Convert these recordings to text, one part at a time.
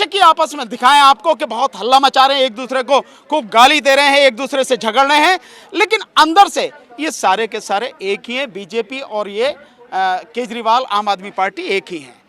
बेशक ही आपस में दिखाएं आपको कि बहुत हल्ला मचा रहे हैं, एक दूसरे को खूब गाली दे रहे हैं, एक दूसरे से झगड़ रहे हैं, लेकिन अंदर से ये सारे के सारे एक ही हैं। बीजेपी और ये केजरीवाल आम आदमी पार्टी एक ही है।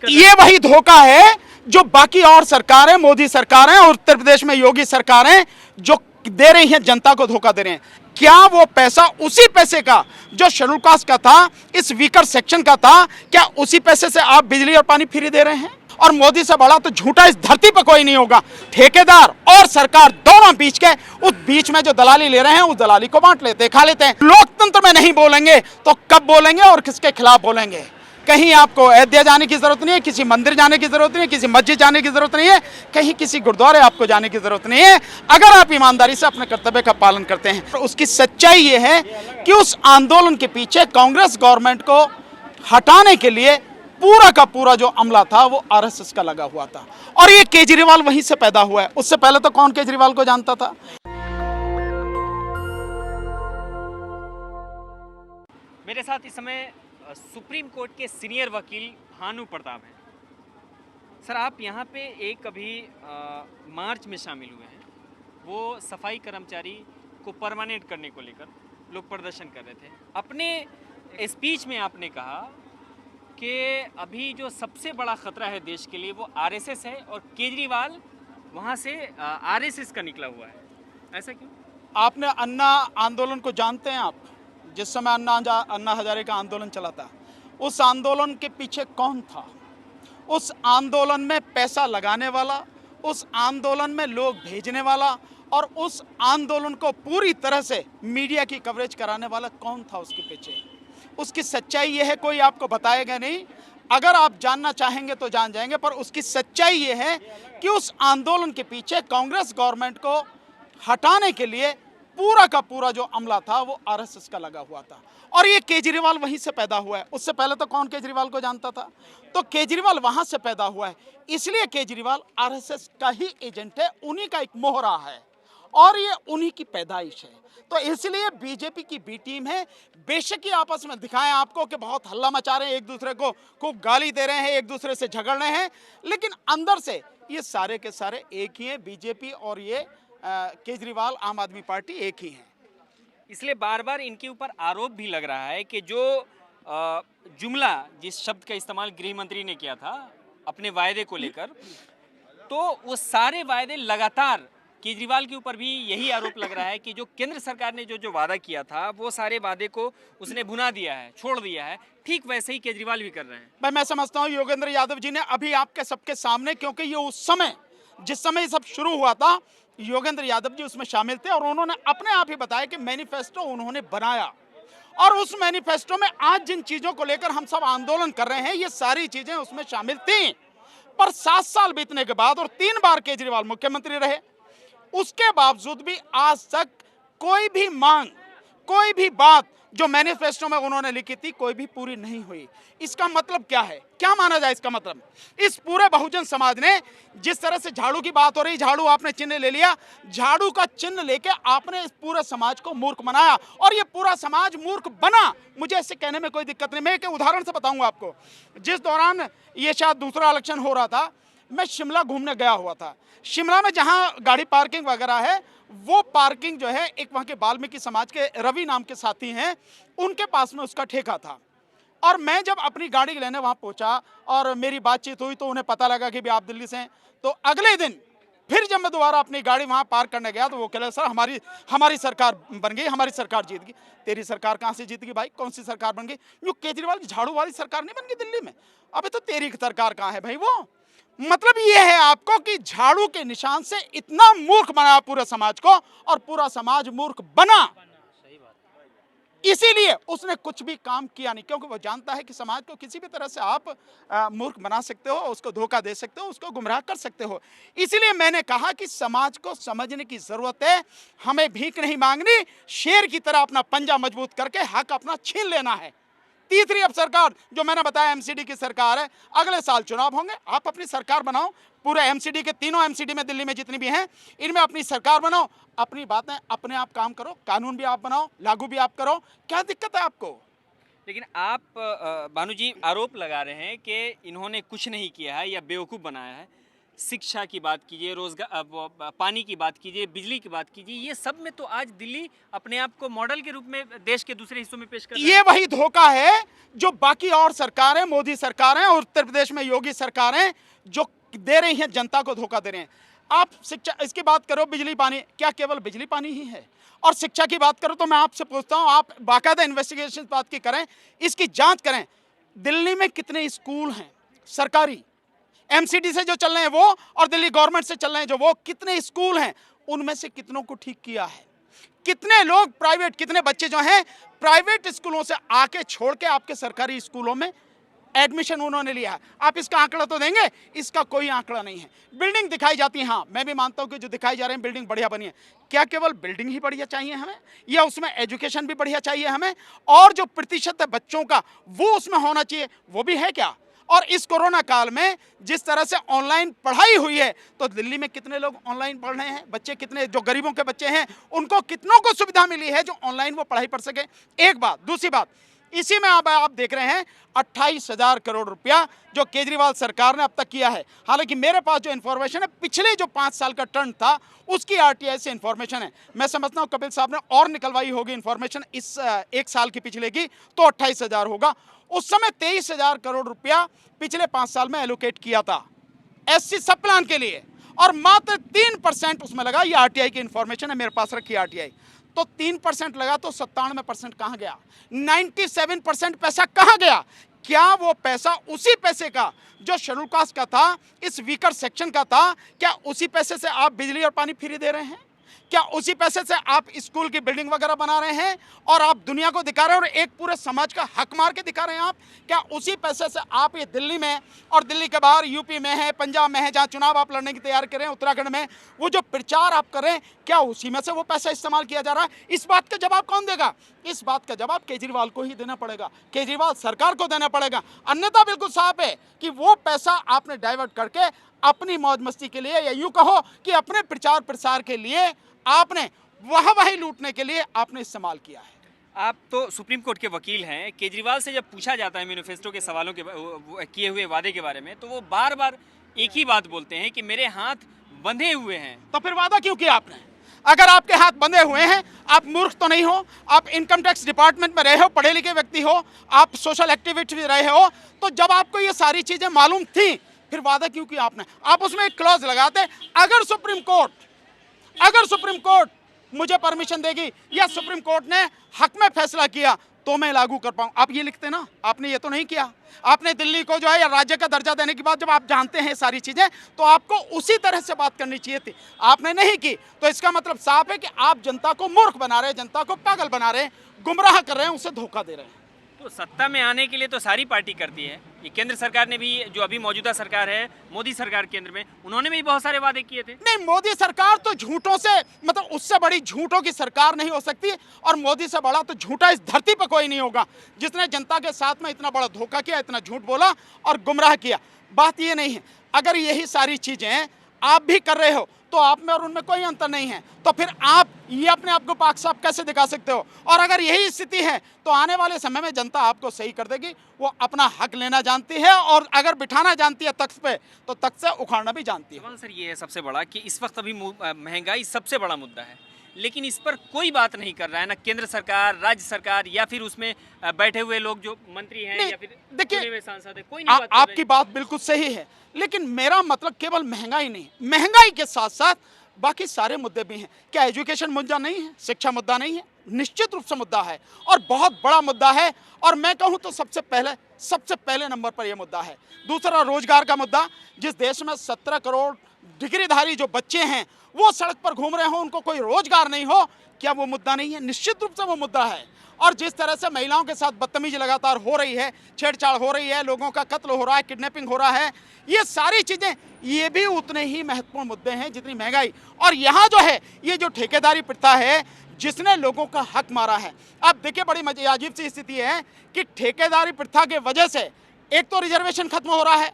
ये वही धोखा है जो बाकी और सरकारें, मोदी सरकारें और उत्तर प्रदेश में योगी सरकारें जो दे रही हैं, जनता को धोखा दे रहे हैं। क्या वो पैसा उसी पैसे का जो शेड्यूल कास्ट का था, इस वीकर सेक्शन का था, क्या उसी पैसे से आप बिजली और पानी फ्री दे रहे हैं? और मोदी से बड़ा तो झूठा इस धरती पर कोई नहीं होगा। ठेकेदार और सरकार दोनों बीच के, उस बीच में जो दलाली ले रहे हैं उस दलाली को बांट लेते हैं, खा लेते हैं। लोकतंत्र में नहीं बोलेंगे तो कब बोलेंगे और किसके खिलाफ बोलेंगे? कहीं आपको अयोध्या जाने की जरूरत नहीं है, किसी मंदिर जाने की जरूरत नहीं है, किसी मस्जिद जाने की जरूरत नहीं है, कहीं किसी गुरुद्वारे आपको जाने की जरूरत नहीं है, अगर आप ईमानदारी से अपने कर्तव्य का पालन करते हैं। तो उसकी सच्चाई ये है कि उस आंदोलन के पीछे कांग्रेस गवर्नमेंट को हटाने के लिए पूरा का पूरा जो अमला था वो आरएसएस का लगा हुआ था, और ये केजरीवाल वहीं से पैदा हुआ है। उससे पहले तो कौन केजरीवाल को जानता था? मेरे साथ इस समय सुप्रीम कोर्ट के सीनियर वकील भानु प्रताप हैं। सर, आप यहाँ पे एक अभी मार्च में शामिल हुए हैं। वो सफाई कर्मचारी को परमानेंट करने को लेकर लोग प्रदर्शन कर रहे थे। अपने स्पीच में आपने कहा कि अभी जो सबसे बड़ा खतरा है देश के लिए वो आरएसएस है, और केजरीवाल वहाँ से आरएसएस का निकला हुआ है। ऐसा क्यों? आपने अन्ना आंदोलन को जानते हैं आप? जिस समय अन्ना हजारे का आंदोलन चला था, उस आंदोलन के पीछे कौन था? उस आंदोलन में पैसा लगाने वाला, उस आंदोलन में लोग भेजने वाला, और उस आंदोलन को पूरी तरह से मीडिया की कवरेज कराने वाला कौन था उसके पीछे? उसकी सच्चाई ये है, कोई आपको बताएगा नहीं। अगर आप जानना चाहेंगे तो जान जाएंगे, पर उसकी सच्चाई ये है कि उस आंदोलन के पीछे कांग्रेस गवर्नमेंट को हटाने के लिए पूरा का पूरा जो अमला था वो आरएसएस का लगा हुआ था, और ये केजरीवाल वहीं से पैदा हुआ है। उससे पहले तो कौन केजरीवाल को जानता था? तो केजरीवाल वहां से पैदा हुआ है, इसलिए केजरीवाल आरएसएस का ही एजेंट है, उन्हीं का एक मोहरा है, और ये उन्हीं की पैदाइश है। तो इसलिए बीजेपी की बी टीम है। बेशक ही आपस में दिखाएं आपको कि बहुत हल्ला मचा रहे हैं, एक दूसरे को खूब गाली दे रहे हैं, एक दूसरे से झगड़ रहे हैं, लेकिन अंदर से ये सारे के सारे एक ही हैं। बीजेपी और ये केजरीवाल आम आदमी पार्टी एक ही है। इसलिए बार बार इनके ऊपर आरोप भी लग रहा है कि जो जुमला, जिस शब्द का इस्तेमाल गृह मंत्री ने किया था अपने वायदे को लेकर, तो वो सारे वायदे लगातार केजरीवाल के ऊपर भी यही आरोप लग रहा है कि जो केंद्र सरकार ने जो वादा किया था वो सारे वादे को उसने भुना दिया है, छोड़ दिया है। ठीक वैसे ही केजरीवाल भी कर रहे हैं। भाई, मैं समझता हूँ योगेंद्र यादव जी ने अभी आपके सबके सामने, क्योंकि ये उस समय जिस समय ये सब शुरू हुआ था, योगेंद्र यादव जी उसमें शामिल थे, और उन्होंने अपने आप ही बताया कि मैनिफेस्टो उन्होंने बनाया, और उस मैनिफेस्टो में आज जिन चीजों को लेकर हम सब आंदोलन कर रहे हैं ये सारी चीजें उसमें शामिल थी। पर 7 साल बीतने के बाद और 3 बार केजरीवाल मुख्यमंत्री रहे, उसके बावजूद भी आज तक कोई भी मांग, कोई भी बात जो मैनिफेस्टो में उन्होंने लिखी थी कोई भी पूरी नहीं हुई। इसका मतलब क्या है? क्या माना जाए इसका मतलब? इस पूरे बहुजन समाज ने, जिस तरह से झाड़ू की बात हो रही, झाड़ू आपने चिन्ह ले लिया, झाड़ू का चिन्ह लेके आपने इस पूरे समाज को मूर्ख बनाया, और ये पूरा समाज मूर्ख बना। मुझे ऐसे कहने में कोई दिक्कत नहीं। मैं एक उदाहरण से बताऊंगा आपको। जिस दौरान ये शायद दूसरा इलेक्शन हो रहा था, मैं शिमला घूमने गया हुआ था। शिमला में जहां गाड़ी पार्किंग वगैरह है, वो पार्किंग जो है, एक वहां के वाल्मीकि समाज के रवि नाम के साथी हैं, उनके पास में उसका ठेका था। और मैं जब अपनी गाड़ी लेने वहां पहुंचा और मेरी बातचीत हुई तो उन्हें पता लगा कि भी आप दिल्ली से हैं। तो अगले दिन फिर जब मैं दोबारा अपनी गाड़ी वहां पार्क करने गया तो वो कह रहे, सर हमारी सरकार बन गई, हमारी सरकार जीत गई। तेरी सरकार कहां से जीत गई भाई? कौन सी सरकार बन गई? यूं केजरीवाल की झाड़ू वाली सरकार नहीं बन गई दिल्ली में? अबे तो तेरी सरकार कहां है भाई? वो मतलब ये है आपको कि झाड़ू के निशान से इतना मूर्ख बनाया पूरे समाज को, और पूरा समाज मूर्ख बना। इसीलिए उसने कुछ भी काम किया नहीं, क्योंकि वो जानता है कि समाज को किसी भी तरह से आप मूर्ख बना सकते हो, उसको धोखा दे सकते हो, उसको गुमराह कर सकते हो। इसीलिए मैंने कहा कि समाज को समझने की जरूरत है। हमें भीख नहीं मांगनी, शेर की तरह अपना पंजा मजबूत करके हक अपना छीन लेना है। तीसरी अब सरकार जो मैंने बताया एमसीडी की सरकार है, अगले साल चुनाव होंगे, आप अपनी सरकार बनाओ, पूरे एमसीडी के तीनों एमसीडी में दिल्ली में जितनी भी हैं, इनमें अपनी सरकार बनाओ, अपनी बातें अपने आप काम करो, कानून भी आप बनाओ, लागू भी आप करो। क्या दिक्कत है आपको? लेकिन आप भानु जी आरोप लगा रहे हैं कि इन्होंने कुछ नहीं किया है या बेवकूफ़ बनाया है, शिक्षा की बात कीजिए, रोजगार, पानी की बात कीजिए, बिजली की बात कीजिए, ये सब में तो आज दिल्ली अपने आप को मॉडल के रूप में देश के दूसरे हिस्सों में पेश कर रहा है। ये वही धोखा है जो बाकी और सरकारें, मोदी सरकारें और उत्तर प्रदेश में योगी सरकारें जो दे रही हैं, जनता को धोखा दे रहे हैं। आप शिक्षा इसकी बात करो, बिजली पानी, क्या केवल बिजली पानी ही है? और शिक्षा की बात करो तो मैं आपसे पूछता हूं, आप बाकायदा इन्वेस्टिगेशन बात की करें, इसकी जांच करें, दिल्ली में कितने स्कूल हैं सरकारी, एमसीडी से जो चल रहे हैं वो, और दिल्ली गवर्नमेंट से चल रहे हैं जो, वो कितने स्कूल हैं, उनमें से कितनों को ठीक किया है? कितने लोग प्राइवेट, कितने बच्चे जो हैं प्राइवेट स्कूलों से आके छोड़ के आपके सरकारी स्कूलों में एडमिशन उन्होंने लिया है? आप इसका आंकड़ा तो देंगे? इसका कोई आंकड़ा नहीं है। बिल्डिंग दिखाई जाती है, हाँ मैं भी मानता हूं कि जो दिखाई जा रहे हैं बिल्डिंग बढ़िया बनी है। क्या केवल बिल्डिंग ही बढ़िया चाहिए हमें, या उसमें एजुकेशन भी बढ़िया चाहिए हमें, और जो प्रतिशत है बच्चों का वो उसमें होना चाहिए, वो भी है क्या? और इस कोरोना काल में जिस तरह से ऑनलाइन पढ़ाई हुई है, तो दिल्ली में कितने लोग ऑनलाइन पढ़ रहे हैं? बच्चे कितने, जो गरीबों के बच्चे हैं उनको कितनों को सुविधा मिली है जो ऑनलाइन वो पढ़ाई पढ़ सके? एक बात। दूसरी बात, इसी में आप देख रहे हैं 28,000 करोड़ रुपया जो केजरीवाल सरकार ने अब तक किया है। हालांकि मेरे पास जो इन्फॉर्मेशन है पिछले जो 5 साल का टर्न था उसकी आरटीआई से इन्फॉर्मेशन है। मैं समझता हूं कपिल साहब ने और निकलवाई होगी इन्फॉर्मेशन इस 1 साल की पिछले की, तो 28,000 होगा। उस समय 23,000 करोड़ रुपया पिछले 5 साल में एलोकेट किया था एससी सब प्लान के लिए, और मात्र 3% उसमें लगा। ये आरटीआई की इन्फॉर्मेशन है, मेरे पास रखी आरटीआई। तो 3% लगा तो 97% कहां गया? 97% पैसा कहां गया? क्या वो पैसा उसी पैसे का जो शेड्यूल कास्ट का था, इस वीकर सेक्शन का था, क्या उसी पैसे से आप बिजली और पानी फ्री दे रहे हैं? क्या उसी पैसे से आप स्कूल की बिल्डिंग वगैरह बना रहे हैं और आप दुनिया को दिखा रहे हैं और एक पूरे समाज का हक मार के दिखा रहे हैं आप? क्या उसी पैसे से आप ये दिल्ली में और दिल्ली के बाहर यूपी में है, पंजाब में है, जहां चुनाव आप लड़ने की तैयारी कर रहे हैं, उत्तराखंड में, वो जो प्रचार आप कर रहे हैं, क्या उसी में से वो पैसा इस्तेमाल किया जा रहा है? इस बात का जवाब कौन देगा? इस बात का जवाब केजरीवाल को ही देना पड़ेगा, केजरीवाल सरकार को देना पड़ेगा। अन्यथा बिल्कुल साफ है कि वो पैसा आपने डाइवर्ट करके अपनी मौज मस्ती के लिए, या यूं कहो कि अपने प्रचार प्रसार के लिए आपने वाहवाही लूटने के लिए आपने इस्तेमाल किया है। आप तो सुप्रीम कोर्ट के वकील हैं। केजरीवाल से जब पूछा जाता है मैनिफेस्टो के सवालों के किए हुए वादे के बारे में, तो वो बार बार एक ही बात बोलते हैं कि मेरे हाथ बंधे हुए हैं। तो फिर वादा क्यों किया आपने? अगर आपके हाथ बंधे हुए हैं, आप मूर्ख तो नहीं हो, आप इनकम टैक्स डिपार्टमेंट में रहे हो, पढ़े लिखे व्यक्ति हो, आप सोशल एक्टिविस्ट भी रहे हो, तो जब आपको ये सारी चीजें मालूम थी, फिर वादा क्यों किया आपने? आप उसमें एक क्लॉज लगाते, अगर सुप्रीम कोर्ट मुझे परमिशन देगी या सुप्रीम कोर्ट ने हक में फैसला किया तो मैं लागू कर पाऊं। आप ये लिखते ना, आपने ये तो नहीं किया। आपने दिल्ली को जो है या राज्य का दर्जा देने के बाद जब आप जानते हैं सारी चीजें, तो आपको उसी तरह से बात करनी चाहिए थी, आपने नहीं की। तो इसका मतलब साफ है कि आप जनता को मूर्ख बना रहे हैं, जनता को पागल बना रहे हैं, गुमराह कर रहे हैं, उसे धोखा दे रहे हैं। तो सत्ता में आने के लिए तो सारी पार्टी करती है। ये केंद्र सरकार ने भी, जो अभी मौजूदा सरकार है, मोदी सरकार केंद्र में, उन्होंने भी बहुत सारे वादे किए थे। नहीं, मोदी सरकार तो झूठों से, मतलब उससे बड़ी झूठों की सरकार नहीं हो सकती, और मोदी से बड़ा तो झूठा इस धरती पर कोई नहीं होगा जिसने जनता के साथ में इतना बड़ा धोखा किया, इतना झूठ बोला और गुमराह किया। बात ये नहीं है, अगर यही सारी चीजें आप भी कर रहे हो तो आप में और उनमें कोई अंतर नहीं है, तो फिर आप ये अपने आप को पाक साफ कैसे दिखा सकते हो? और अगर यही स्थिति है तो आने वाले समय में जनता आपको सही कर देगी। वो अपना हक लेना जानती है, और अगर बिठाना जानती है तख्त पे, तो तख्त से उखाड़ना भी जानती है। सर, ये है सबसे बड़ा कि इस वक्त अभी महंगाई सबसे बड़ा मुद्दा है, लेकिन इस पर कोई बात नहीं कर रहा है, ना केंद्र सरकार, राज्य सरकार, या फिर उसमें बैठे हुए लोग जो मंत्री हैं या फिर देखिए, सांसद है, कोई नहीं बात कर आपकी बात बिल्कुल सही है, लेकिन मेरा मतलब केवल महंगाई नहीं, महंगाई के साथ साथ बाकी सारे मुद्दे भी हैं। क्या एजुकेशन मुद्दा नहीं है? शिक्षा मुद्दा नहीं है? निश्चित रूप से मुद्दा है, और बहुत बड़ा मुद्दा है। और मैं कहूं तो सबसे पहले नंबर पर यह मुद्दा है। दूसरा, रोजगार का मुद्दा। जिस देश में 17 करोड़ डिग्रीधारी जो बच्चे हैं वो सड़क पर घूम रहे हो, उनको कोई रोजगार नहीं हो, क्या वो मुद्दा नहीं है? निश्चित रूप से वो मुद्दा है। और जिस तरह से महिलाओं के साथ बदतमीजी लगातार हो रही है, छेड़छाड़ हो रही है, लोगों का कत्ल हो रहा है, किडनैपिंग हो रहा है, ये सारी चीजें, ये भी उतने ही महत्वपूर्ण मुद्दे हैं जितनी महंगाई। और यहाँ जो है, ये जो ठेकेदारी प्रथा है जिसने लोगों का हक मारा है। अब देखिए, बड़ी अजीब सी स्थिति है कि ठेकेदारी प्रथा के वजह से एक तो रिजर्वेशन खत्म हो रहा है,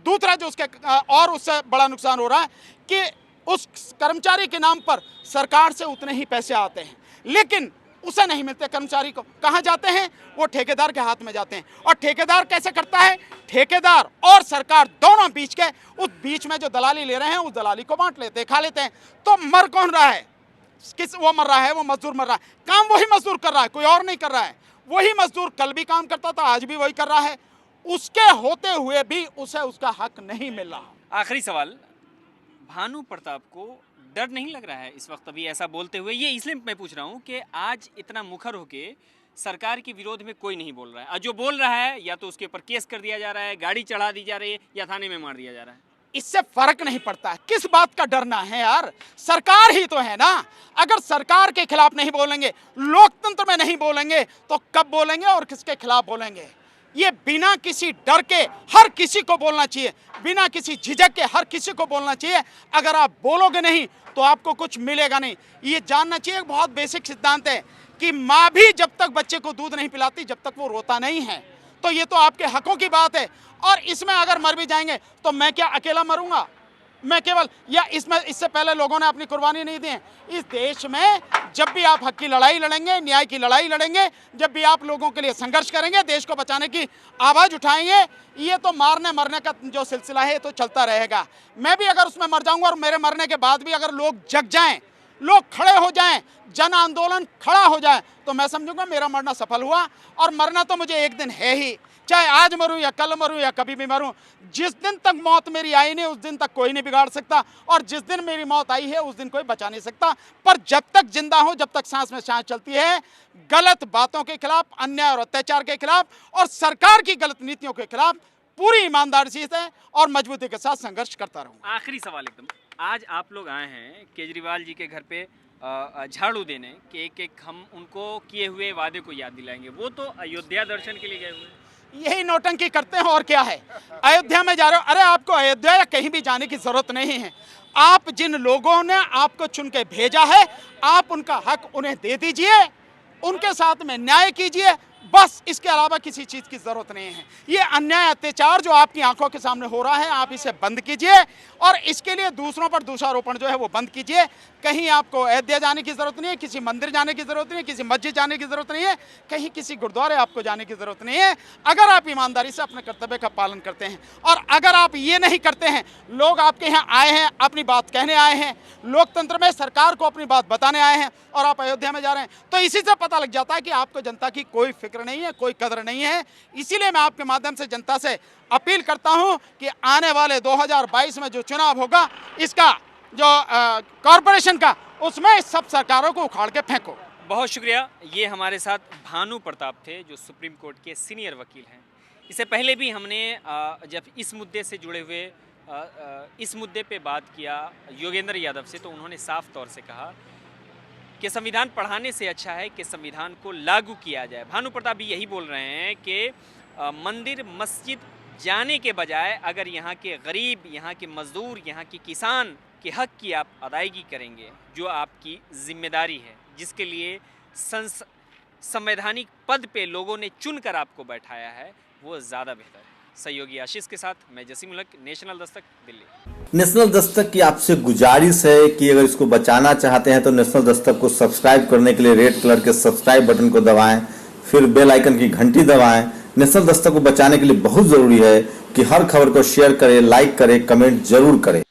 दूसरा जो उसके और उससे बड़ा नुकसान हो रहा है कि उस कर्मचारी के नाम पर सरकार से उतने ही पैसे आते हैं, लेकिन उसे नहीं मिलते कर्मचारी को। कहाँ जाते हैं? वो ठेकेदार के हाथ में जाते हैं। और ठेकेदार कैसे करता है? ठेकेदार और सरकार दोनों बीच के, उस बीच में जो दलाली ले रहे हैं उस दलाली को बांट लेते हैं, खा लेते हैं। तो मर कौन रहा है? वो मर रहा है, वो मजदूर मर रहा है। काम वही मजदूर कर रहा है, कोई और नहीं कर रहा है। वही मजदूर कल भी काम करता था, आज भी वही कर रहा है। उसके होते हुए भी उसे उसका हक नहीं मिल रहा। आखिरी सवाल, भानु प्रताप को डर नहीं लग रहा है इस वक्त अभी ऐसा बोलते हुए? ये इसलिए मैं पूछ रहा हूँ कि आज इतना मुखर होके सरकार के विरोध में कोई नहीं बोल रहा है, और जो बोल रहा है या तो उसके ऊपर केस कर दिया जा रहा है, गाड़ी चढ़ा दी जा रही है, या थाने में मार दिया जा रहा है। इससे फर्क नहीं पड़ता है। किस बात का डरना है यार? सरकार ही तो है ना। अगर सरकार के खिलाफ नहीं बोलेंगे, लोकतंत्र में नहीं बोलेंगे, तो कब बोलेंगे और किसके खिलाफ बोलेंगे? ये बिना किसी डर के हर किसी को बोलना चाहिए, बिना किसी झिझक के हर किसी को बोलना चाहिए। अगर आप बोलोगे नहीं तो आपको कुछ मिलेगा नहीं। ये जानना चाहिए, एक बहुत बेसिक सिद्धांत है कि माँ भी जब तक बच्चे को दूध नहीं पिलाती जब तक वो रोता नहीं है। तो ये तो आपके हकों की बात है। और इसमें अगर मर भी जाएंगे तो मैं क्या अकेला मरूंगा? मैं केवल, या इसमें इससे पहले लोगों ने अपनी कुर्बानी नहीं दी है। इस देश में जब भी आप हक की लड़ाई लड़ेंगे, न्याय की लड़ाई लड़ेंगे, जब भी आप लोगों के लिए संघर्ष करेंगे, देश को बचाने की आवाज़ उठाएंगे, ये तो मारने मरने का जो सिलसिला है तो चलता रहेगा। मैं भी अगर उसमें मर जाऊंगा और मेरे मरने के बाद भी अगर लोग जग जाएं, लोग खड़े हो जाएं, जन आंदोलन खड़ा हो जाए, तो मैं समझूंगा मेरा मरना सफल हुआ। और मरना तो मुझे एक दिन है ही, चाहे आज मरूं या कल मरूं या कभी भी मरूं। जिस दिन तक मौत मेरी आई नहीं उस दिन तक कोई नहीं बिगाड़ सकता, और जिस दिन मेरी मौत आई है उस दिन कोई बचा नहीं सकता। पर जब तक जिंदा हूं, जब तक सांस में सांस चलती है, गलत बातों के खिलाफ, अन्याय और अत्याचार के खिलाफ और सरकार की गलत नीतियों के खिलाफ पूरी ईमानदारी से और मजबूती के साथ संघर्ष करता रहूंगा। आखिरी सवाल एकदम, आज आप लोग आए हैं केजरीवाल जी के घर पे झाड़ू देने कि एक हम उनको किए हुए वादे को याद दिलाएंगे। वो तो अयोध्या दर्शन के लिए गए हुए हैं। यही नौटंकी करते हैं और क्या है? अयोध्या में जा रहे हो? अरे आपको अयोध्या या कहीं भी जाने की जरूरत नहीं है। आप जिन लोगों ने आपको चुन के भेजा है, आप उनका हक उन्हें दे दीजिए, उनके साथ में न्याय कीजिए, बस। इसके अलावा किसी चीज़ की ज़रूरत नहीं है। ये अन्याय अत्याचार जो आपकी आंखों के सामने हो रहा है, आप इसे बंद कीजिए, और इसके लिए दूसरों पर दोषारोपण जो है वो बंद कीजिए। कहीं आपको अयोध्या जाने की ज़रूरत नहीं है, किसी मंदिर जाने की ज़रूरत नहीं है, किसी मस्जिद जाने की ज़रूरत नहीं है, कहीं किसी गुरुद्वारे आपको जाने की ज़रूरत नहीं है। अगर आप ईमानदारी से अपने कर्तव्य का पालन करते हैं, और अगर आप ये नहीं करते हैं, लोग आपके यहाँ आए हैं, अपनी बात कहने आए हैं, लोकतंत्र में सरकार को अपनी बात बताने आए हैं, और आप अयोध्या में जा रहे हैं, तो इसी से पता लग जाता है कि आपको जनता की कोई फिक्र नहीं है, कोई कदर नहीं है। इसीलिए मैं आपके माध्यम से जनता से अपील करता हूं कि आने वाले 2022 में जो चुनाव होगा, इसका जो कॉरपोरेशन का, उसमें सब सरकारों को उखाड़ के फेंको। बहुत शुक्रिया। ये हमारे साथ भानु प्रताप थे, जो सुप्रीम कोर्ट के सीनियर वकील हैं। इससे पहले भी हमने जब इस मुद्दे से जुड़े हुए इस मुद्दे पे बात किया योगेंद्र यादव से, तो उन्होंने साफ तौर से कहा कि संविधान पढ़ाने से अच्छा है कि संविधान को लागू किया जाए। भानु प्रताप भी यही बोल रहे हैं कि मंदिर मस्जिद जाने के बजाय अगर यहाँ के गरीब, यहाँ के मजदूर, यहाँ के किसान के हक की आप अदायगी करेंगे, जो आपकी जिम्मेदारी है, जिसके लिए संवैधानिक पद पे लोगों ने चुनकर आपको बैठाया है, वो ज़्यादा बेहतर है। सहयोगी आशीष के साथ मैं जसीम उल हक, नेशनल दस्तक, दिल्ली। नेशनल दस्तक की आपसे गुजारिश है कि अगर इसको बचाना चाहते हैं तो नेशनल दस्तक को सब्सक्राइब करने के लिए रेड कलर के सब्सक्राइब बटन को दबाएं, फिर बेल आइकन की घंटी दबाएं। नेशनल दस्तक को बचाने के लिए बहुत ज़रूरी है कि हर खबर को शेयर करें, लाइक करें, कमेंट जरूर करें।